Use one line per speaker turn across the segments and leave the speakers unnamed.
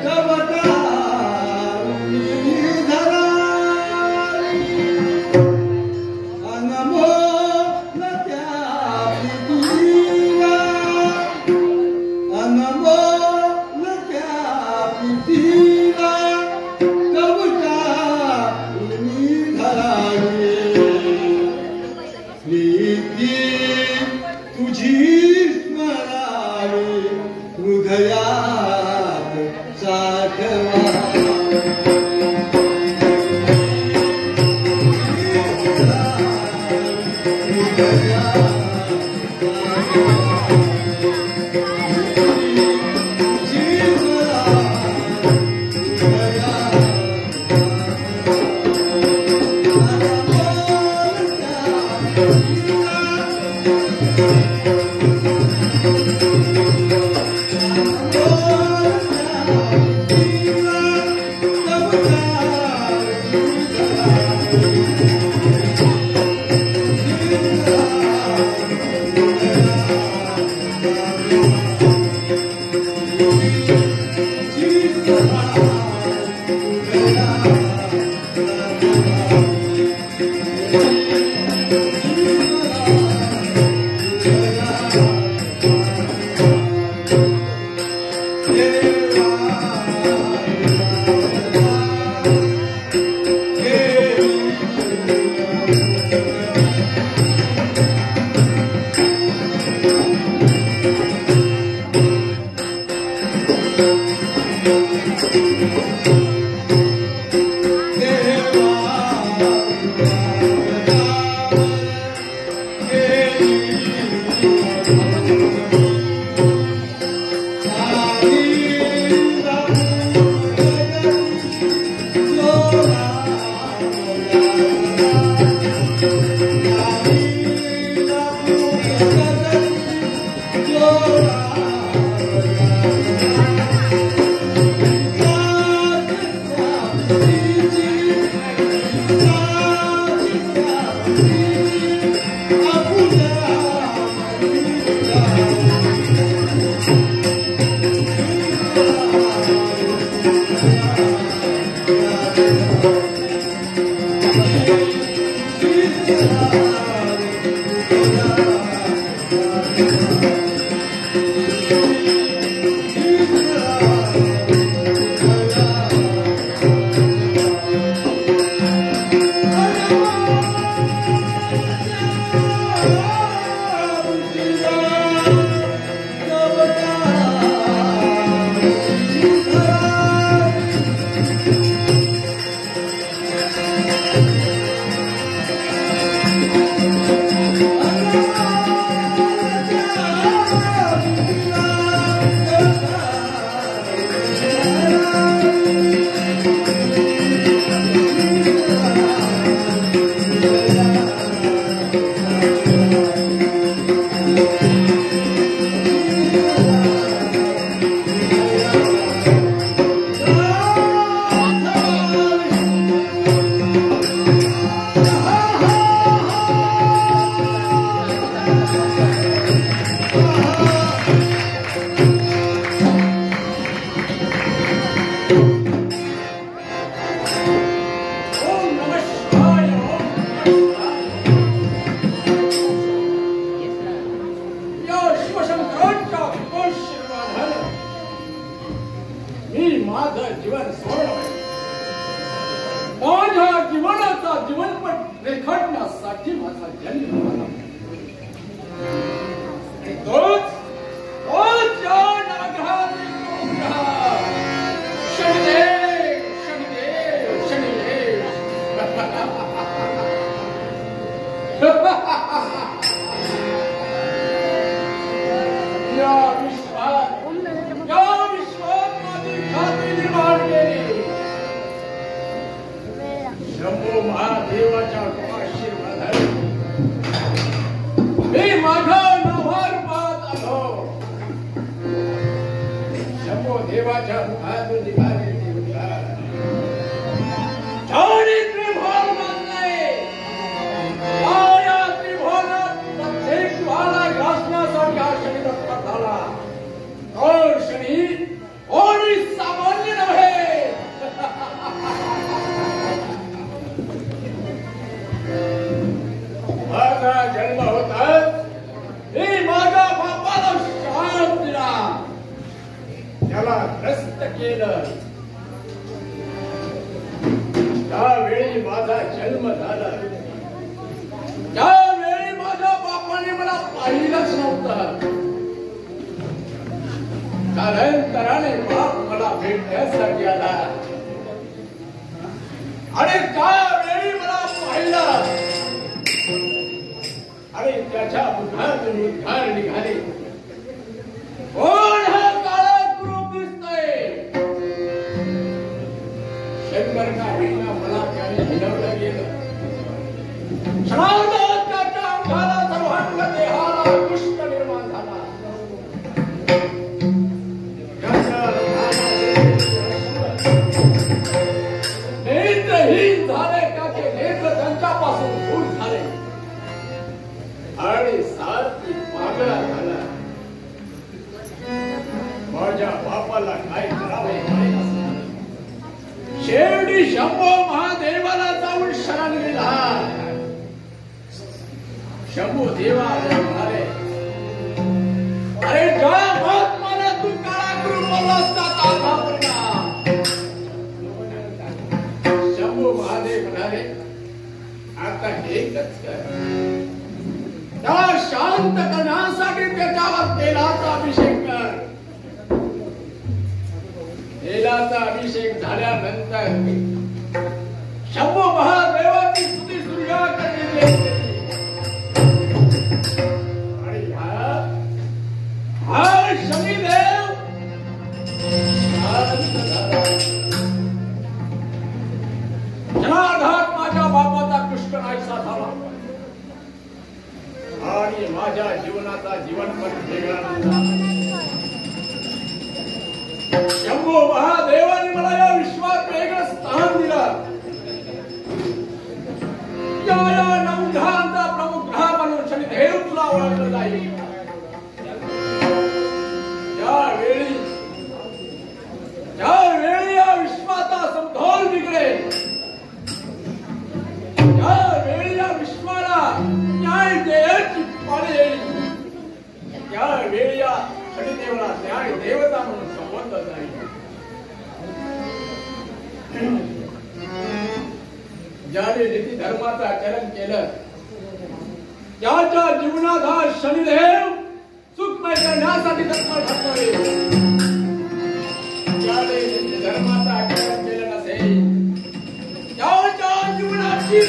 Gavata Shambhu महादेवाने मला या विश्वात वेगळं स्थान दिलं. ज्याने नीती धर्माचं आचरण केलं त्याच्या जीवनात हा शनिदेव सुखमय करण्यासाठी तत्पर ठरतोय. ज्याने नीती धर्माचं आचरण केलं नसेल त्याच्या जीवनाची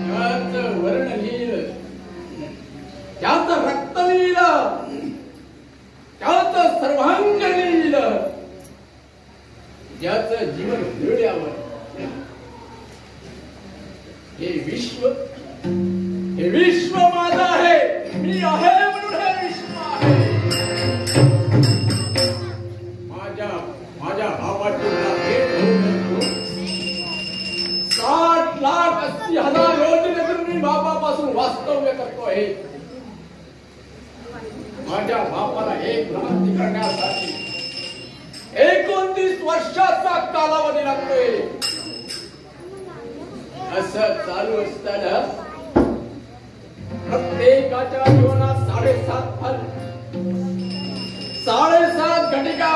त्याचं वर्ण नील, त्याचं रक्त नील, त्याचं सर्वांग नील, ज्याचं जीवन निर्णयावर हे विश्व माझं आहे, मी आहे म्हणून हे विश्व आहे. माझ्या बापाची मला भेट होऊन 60,80,000 योजनेतून मी बापापासून वास्तव्य करतोय. माझ्या बापाला एक भ्रांती करण्यासाठी 29 वर्षाचा कालावधी लागतोय. असं चालू असताना प्रत्येकाच्या जीवनात 7.5 फल, 7.5 घटिका,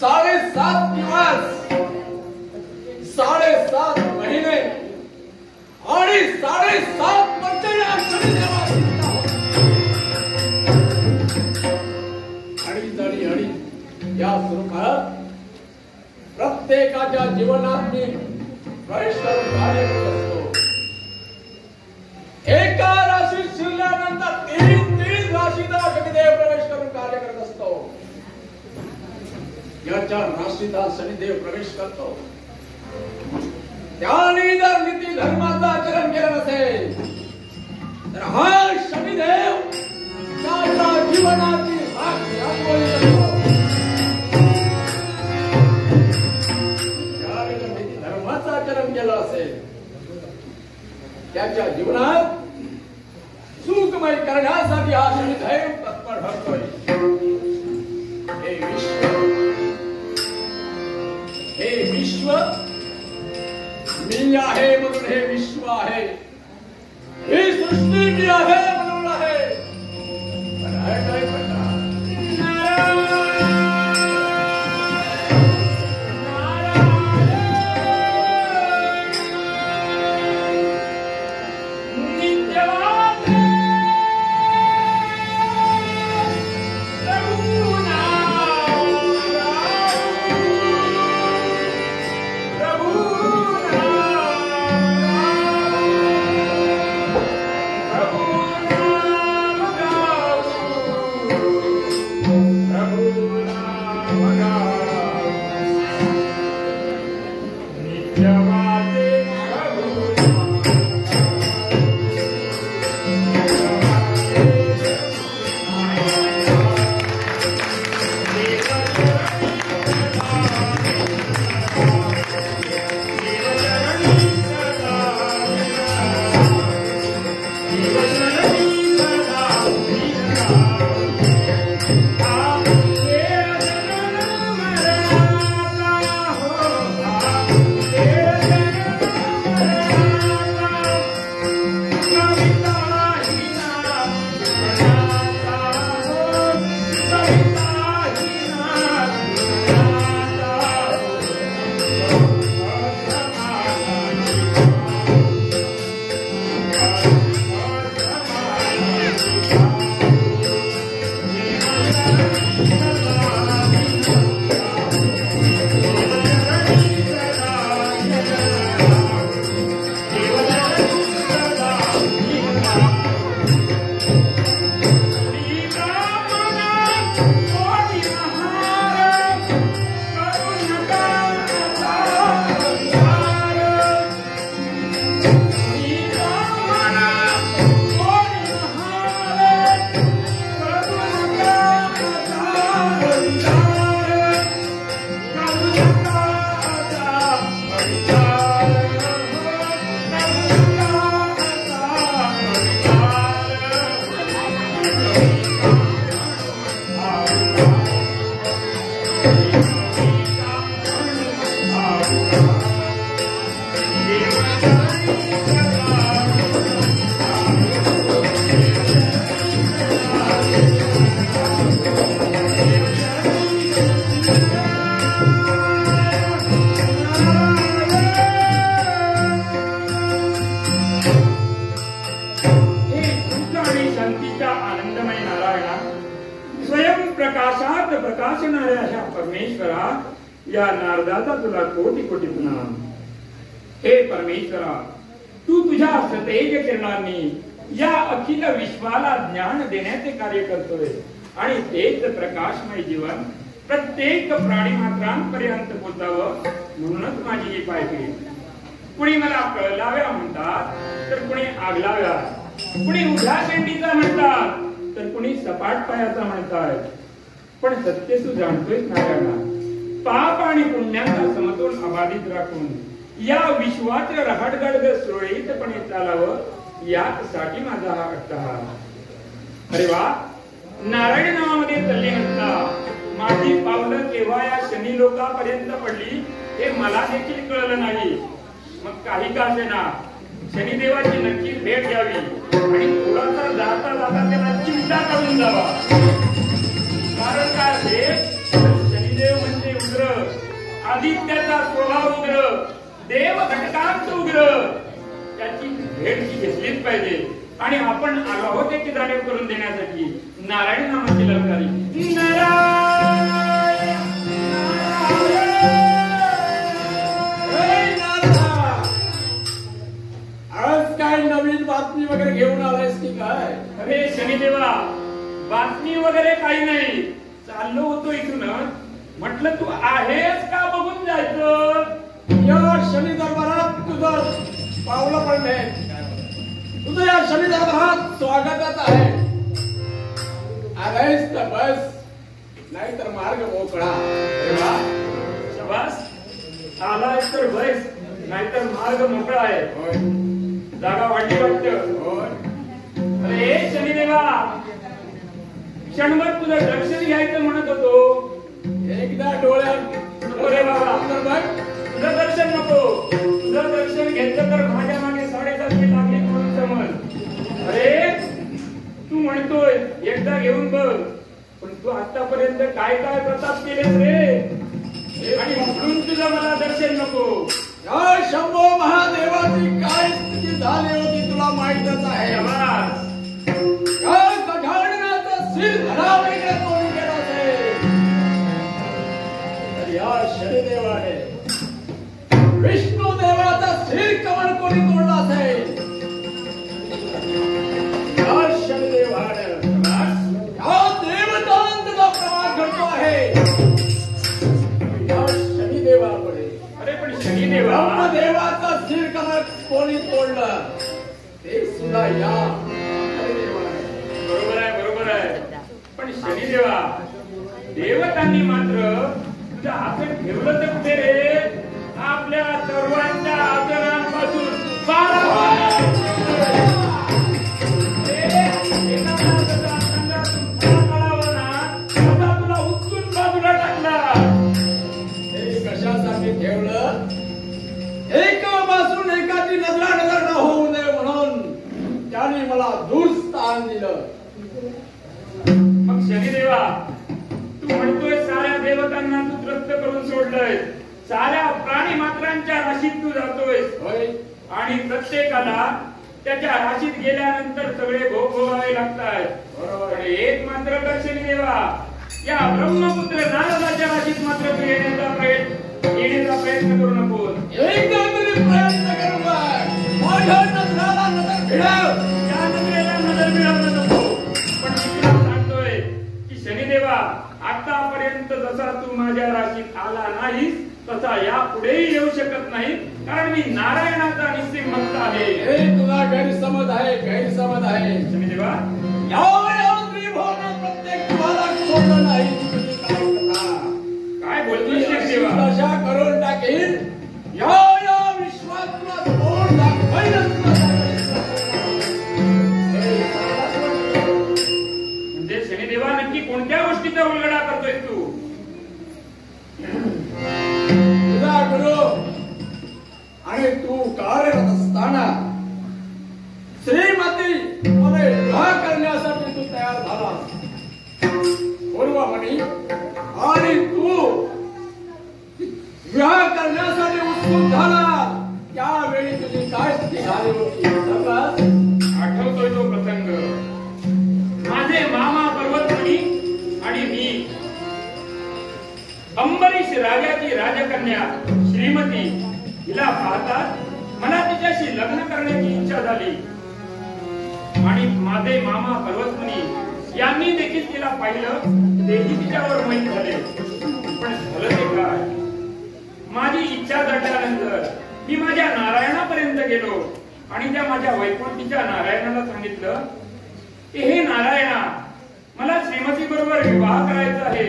7.5 दिवस, 7.5 महिने आणि 7.5 वर्ष या शनिदेवाला अडीच या स्वरूपात प्रत्येकाच्या जीवनात मी प्रवेश करून कार्य करत असतो. एका राशीत शिरल्यानंतर 3 राशीत शनिदेव प्रवेश करून कार्य करत असतो. याच्या राशीत शनिदेव प्रवेश करतो. त्याने जर नीती धर्माचं आचरण केलं नसेल तर हा शनिदेव त्याच्या जीवनाची रांगोळी करतो. आचरण केलं असेल त्याच्या जीवनात सुखमय करण्यासाठी हा शनिदेव तत्पर ठरतोय. हे विश्व मी आहे म्हणून हे विश्व आहे. ही सृष्टी मी आहे म्हणून आहे. पण आहे काय पडला
प्रकाशात प्रकाशणाऱ्या अशा परमेश्वरा, या नारदाचा तुला कोटी कोटी प्रणाम. हे परमेश्वरा, तू तुझ्या सतेज किरणांनी या अखिल विश्वाला ज्ञान देण्याचे कार्य करतोय आणि तेच प्रकाशमय जीवन प्रत्येक प्राणी मात्रांपर्यंत पोचावं म्हणूनच माझी ही पायपीट. कुणी मला कळलाव्या म्हणतात, तर कुणी आगलाव्या, कुणी उघड्या शेंडीचा म्हणतात, तर कुणी सपाट पायाचा म्हणतात. पण सत्य तू जाणतोय नारायणा. पाप आणि पुण्याचा समतोल अबाधित राखून या विश्वाचे रहाटगड सुरळीतपणे चालावं, यासाठी माझा हा अट्टहास. अरे वा, नारायण नावामध्ये तल्लीन असता माझी पावलं केव्हा या शनी लोकांपर्यंत पडली हे मला देखील कळलं नाही. मग काही का असेना, शनिदेवाची नक्कीच भेट घ्यावी आणि थोडासा जाता जाता त्याला चिमटा काढून जावा. कारण काय आहे, शनिदेव म्हणजे उग्र, आदित्याचा स्वभाव उग्र, देव घटकांत उग्र. त्याची भेट ही घेतलीच पाहिजे आणि आपण आलो आहोत त्याची जाणीव करून देण्यासाठी नारायण नामाची ललकारी.
आज काय नवीन बातमी वगैरे घेऊन आलायस की काय?
अरे शनिदेवा, बातमी वगैरे काही नाही. चाललो होतो इथून, म्हटलं तू आहेस का बघून जायचं.
या शनी दरबारात तुझं पावलं पडले, तुझं या शनी दरबारात स्वागतच आहे. आलायस तर बस, नाहीतर मार्ग मोकळा.
शबास, आलायस तर बस, नाहीतर मार्ग मोकळा आहे. जागा वाढली वाटतं. अरे शनिदेवा, क्षणभर तुझं दर्शन घ्यायचं म्हणत होतो.
एकदा डोळ्यात
नको रे बाबा, तुझं दर्शन नको. तुझं दर्शन घेतलं तर माझ्या मागे 7.5 लागले म्हणून समज. अरे तू म्हणतोय एकदा घेऊन बघ, पण तू आतापर्यंत काय काय प्रताप केलेस रे, आणि म्हणून तुझं मला दर्शन नको.
या शंभो महादेवाची काय स्थिती झाली होती तुला माहीतच आहे. या गजाननाचं सिर धडावडीकडे तोडून गेलं असेल, तर या शनिदेवाने विष्णू देवाचा सिर कमल कोणी तोडला असेल. या शनिदेवाने या देवतांचा प्रवास घडतो आहे. या शनिदेवाकडे,
अरे पण शनिदेवा,
ब्रह्मदेवाचा सिर कमल कोणी तोडलं ते सुद्धा या शनिदेवाने.
बरोबर आहे, बरोबर आहे. पण शनिदेवा, देवतांनी मात्र तुझं आसन ठेवलं तर कुठे रे. आपल्या सर्वांच्या आचरणांपासून तुला उचलून बाजूला टाकला.
हे कशासाठी ठेवलं? एकापासून एकाची नजर न होऊ नये म्हणून त्याने मला दूर स्थान दिलं.
मग शनिदेवा, तू म्हणतोय साऱ्या देवतांना तू त्रस्त करून सोडलंय, साऱ्या प्राणी मात्रांच्या राशीत तू जातोय आणि प्रत्येकाला त्याच्या राशीत गेल्यानंतर सगळे भोग भोगावे लागतात. बरोबर. एक मात्र कर शनिदेवा, या ब्रह्मपुत्र नारदाच्या राशीत मात्र तू येण्याचा प्रयत्न करू नको.
एकदा तरी प्रयत्न करू बघ. माझ्या नजराला नजर भिडव.
या नजरेला नजर मिळवणं नको. पण मी तुला सांगतोय की शनिदेवा, आतापर्यंत जसा तू माझ्या राशीत आला नाहीस तसा यापुढेही येऊ शकत नाही, कारण मी नारायणाचा निश्चित भक्त आहे.
हे तुला गैरसमज आहे, गैरसमज आहे.
शनिदेवा,
या त्रिभुवन प्रत्येक तुम्हाला सोडलं नाही.
काय बोलतोय शनिदेवा?
दशा करून टाकील. या विश्वात तुला तोड दाखवायलाच
म्हणजे शनिदेवा, नक्की कोणत्या गोष्टीचा उलगडा करतोय तू?
तुझा गुरु आणि तू कार्यरत असताना श्रीमती मध्ये विवाह करण्यासाठी तू तयार झाला. पूर्वमणी आणि तू विवाह करण्यासाठी उत्सुक झाला त्यावेळी तुझी काय स्थिती झाली होती
आठवतोय तो प्रसंग. माझे मामा पर्वतमणी आणि मी अंबरीश राजाची राजकन्या श्रीमती हिला पाहताच मला तिच्याशी लग्न करण्याची इच्छा झाली आणि माझे मामा पर्वतमुनी यांनी देखील तिला पाहिलं, तेही तिच्यावर मैल झाले. पण झालं ते काय? माझी इच्छा जडल्यानंतर मी माझ्या नारायणापर्यंत गेलो आणि त्या माझ्या वैकुंठीच्या नारायणाला सांगितलं की हे नारायणा, मला श्रीमती बरोबर विवाह करायचा आहे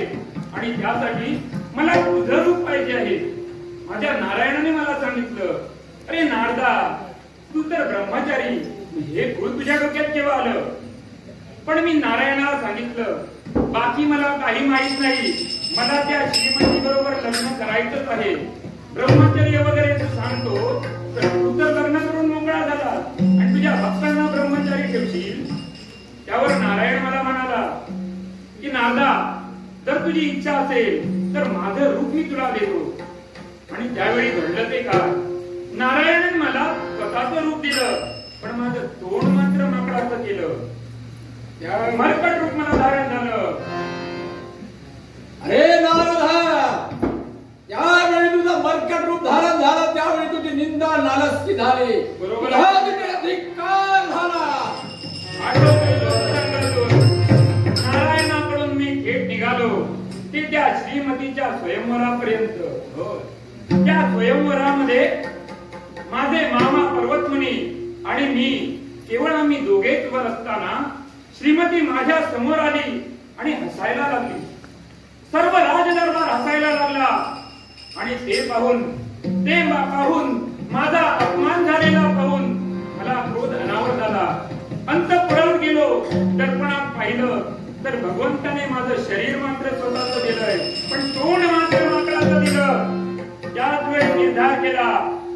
आणि त्यासाठी मला तुझं रूप पाहिजे आहे. माझ्या नारायणाने मला सांगितलं, अरे नारदा, तू तर ब्रह्मचारी, हे गुण तुझ्या डोक्यात केव्हा आलं? पण मी नारायणाला सांगितलं, बाकी मला काही माहित नाही, मला त्या श्रीमती बरोबर लग्न करायचंच आहे. ब्रह्मचर्य वगैरे तू सांगतो, तर तू तर लग्न करून मोकळा झाला आणि तुझ्या भक्तांना ब्रह्मचारी ठेवशील. त्यावर नारायण मला म्हणाला की नारदा, जर तुझी इच्छा असेल तर माझं रूप मी तुला देतो. आणि त्यावेळी घडलं ते काय? नारायणाने मला स्वतःचं रूप दिलं, पण माझं तोंड मात्र माकडाचं केलं. त्यावेळी मरकट रूप मला धारण झालं.
अरे नारदा, त्यावेळी तुझं मरकट रूप धारण झालं, त्यावेळी तुझी निंदा नालस्ती झाली.
बरोबर.
धिक्कार झाला.
नारायणाकडून मी थेट निघालो ते त्या श्रीमतीच्या स्वयंवरापर्यंत. त्या स्वयंवरामध्ये माझे मामा पर्वतमुनी आणि मी केवळ आम्ही दोघेच उभं असताना श्रीमती माझ्या समोर आली आणि हसायला लागली. सर्व राजदरबार हसायला लागला आणि ते पाहून माझा अपमान झालेला पाहून मला क्रोध अनावर झाला. अंतःपुरात गेलो, दर्पणात पाहिलं तर भगवंताने माझं शरीर मात्र स्वतःच दिलंय, पण तोंड मात्र माकडाचं दिलं. त्याच वेळी निर्धार केला,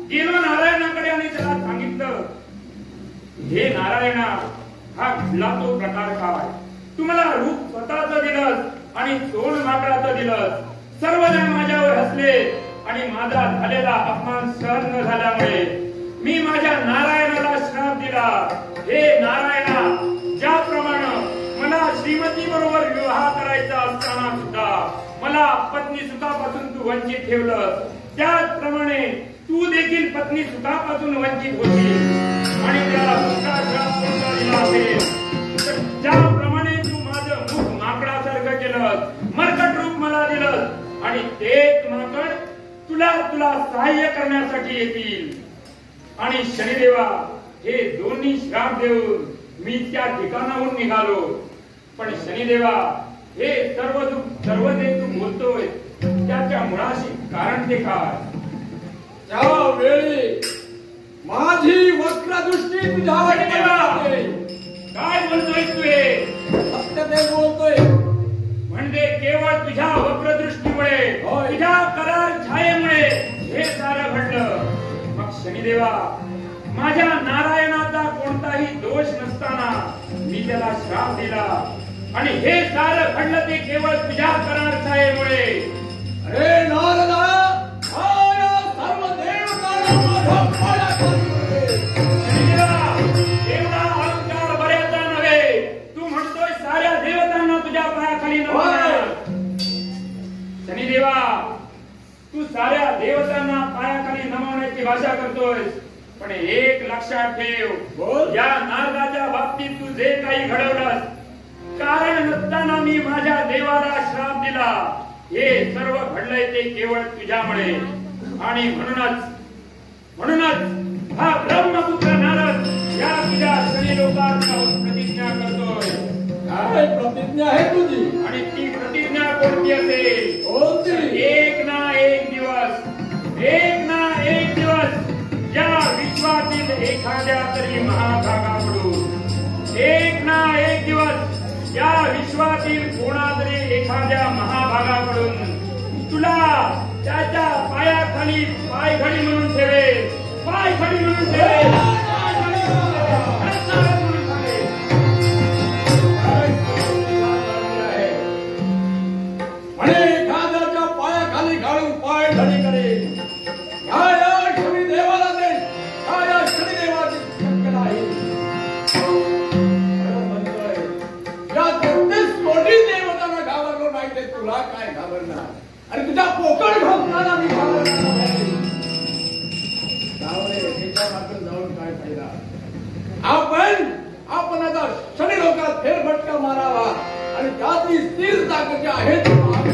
गेलो नारायणाकडे आणि त्याला सांगितलं, हे नारायणा, हा घडला तो प्रकार काय? तुम्हाला रूप स्वतःच दिलंस आणि तोंड माकडाचं दिलंस. सर्वजण माझ्यावर हसले आणि माझा झालेला अपमान सहन न झाल्यामुळे मी माझ्या नारायणाला श्राप दिला. हे नारायणा, ज्याप्रमाणे मला श्रीमती बरोबर विवाह करायचा असताना सुद्धा मला पत्नी सुखापासून तू वंचित ठेवलं, त्याचप्रमाणे तू देखील पत्नी सुखापासून वंचित होशील आणि त्याला दुसरा श्राप कोणता दिला असेल तर ज्याप्रमाणे तू माझं मुख माकडासारखं केलं, मरकट रूप मला दिलं आणि तेच माकड तुला सहाय्य करण्यासाठी येतील. आणि शनिदेवा, हे दोन्ही श्राप देऊन मी त्या ठिकाणाहून निघालो. पण शनिदेवा, हे सर्व जे तू बोलतोय त्याच्या मुळाशी कारण ते काय?
त्यावेळी माझी वक्रदृष्टी तुझ्यावर
काय बोलतोय तू?
सत्य ते बोलतोय.
म्हणजे केवळ तुझ्या वक्रदृष्टीमुळे, तुझ्या करार छायेमुळे हे सारं घडलं. मग शनिदेवा, माझ्या नारायणाचा कोणताही दोष नसताना मी त्याला श्राप दिला आणि हे सारं घडलं ते केवळ तुझ्या करार छायेमुळे.
अरे नारदा, सर्व
एवढा अहंकार बऱ्याचा नव्हे. तू म्हणतोय साऱ्या देवतांना तुझ्या पायाखाली नमवणार. शनिदेवा, तू साऱ्या देवतांना पायाखाली नमवण्याची भाषा करतोय, पण एक लक्षात ठेव, या नारदाच्या बाबतीत तू जे काही घडवलंस, कारण नसताना मी माझ्या देवाला श्राप दिला, हे सर्व घडलंय ते केवळ तुझ्यामुळे. आणि म्हणूनच हा ब्रह्मपुत्र नारद या तुझ्या शनी लोकात प्रतिज्ञा करतोय.
काय प्रतिज्ञा आहे तुझी?
आणि ती प्रतिज्ञा कोणती असेल? एक ना एक दिवस या विश्वातील एखाद्या तरी महाभागाकडून, एक ना एक दिवस या विश्वातील कोणातरी एखाद्या महाभागाकडून तुला त्याच्या पायाखाली पायघडी म्हणून ठेवेल, पायघडी म्हणून ठेवेल.
एखाद्याच्या पायाखाली घालून पायघडी करेल. शनिदेवाला दे, शनिदेवाची शक्य नाही. या 33 कोटी देवतांना घाबरलो नाही ते तुला काय घाबरणार? आणि तुझ्या पोकळ घालताना मी जाऊन काय फायदा? आपण आता शनी लोकात फेरफटका मारावा आणि त्यातली स्थिर ताकद जी आहे